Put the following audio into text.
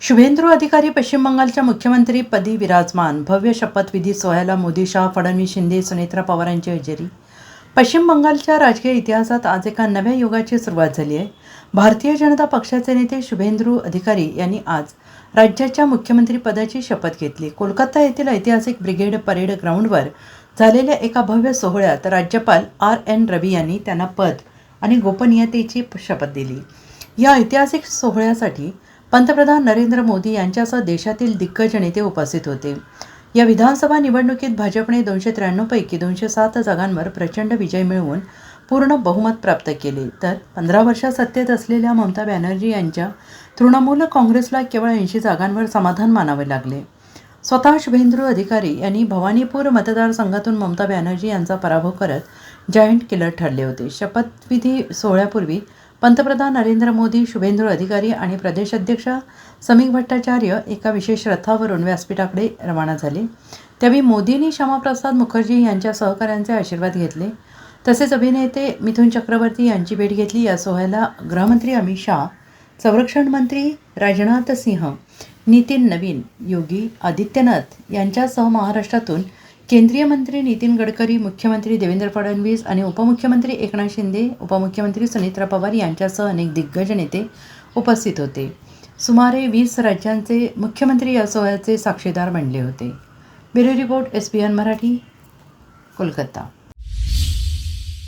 शुभेंदू अधिकारी पश्चिम बंगालच्या मुख्यमंत्रीपदी विराजमान. भव्य शपथविधी सोहळ्याला मोदी, शाह, फडणवीस, शिंदे, सुनेत्रा पवार यांची हजेरी. पश्चिम बंगालच्या राजकीय इतिहासात आज एका नव्या युगाची सुरुवात झाली आहे. भारतीय जनता पक्षाचे नेते शुभेंदू अधिकारी यांनी आज राज्याच्या मुख्यमंत्रीपदाची शपथ घेतली. कोलकाता येथील ऐतिहासिक ब्रिगेड परेड ग्राउंडवर झालेल्या एका भव्य सोहळ्यात राज्यपाल RN रवी यांनी त्यांना पद आणि गोपनीयतेची शपथ दिली. या ऐतिहासिक सोहळ्यासाठी पंतप्रधान नरेंद्र मोदी यांच्यासह देशातील दिग्गज नेते उपस्थित होते. या विधानसभा निवडणुकीत भाजपने 293 पैकी 207 जागांवर प्रचंड विजय मिळवून पूर्ण बहुमत प्राप्त केले, तर 15 वर्षात सत्तेत असलेल्या ममता बॅनर्जी यांच्या तृणमूल काँग्रेसला केवळ 80 जागांवर समाधान मानावे लागले. स्वतः शुभेंदू अधिकारी यांनी भवानीपूर मतदारसंघातून ममता बॅनर्जी यांचा पराभव करत जायंट किलर ठरले होते. शपथविधी सोहळ्यापूर्वी पंतप्रधान नरेंद्र मोदी, शुभेंदू अधिकारी आणि प्रदेशाध्यक्ष समीक भट्टाचार्य एका विशेष रथावरून व्यासपीठाकडे रवाना झाले. त्यावेळी मोदींनी श्यामाप्रसाद मुखर्जी यांच्या सहकाऱ्यांचे आशीर्वाद घेतले. तसेच अभिनेते मिथुन चक्रवर्ती यांची भेट घेतली. या सोहळ्याला गृहमंत्री अमित शाह, संरक्षण मंत्री राजनाथ सिंह, नितीन नवीन, योगी आदित्यनाथ यांच्यासह महाराष्ट्रातून केंद्रीय मंत्री नितीन गडकरी, मुख्यमंत्री देवेंद्र फडणवीस आणि उपमुख्यमंत्री एकनाथ शिंदे, उपमुख्यमंत्री सुनेत्रा पवार यांच्यासह अनेक दिग्गज नेते उपस्थित होते. सुमारे 20 राज्यांचे मुख्यमंत्री या सोहळ्याचे साक्षीदार बनले होते. Bureau report, SBN Marathi, Kolkata.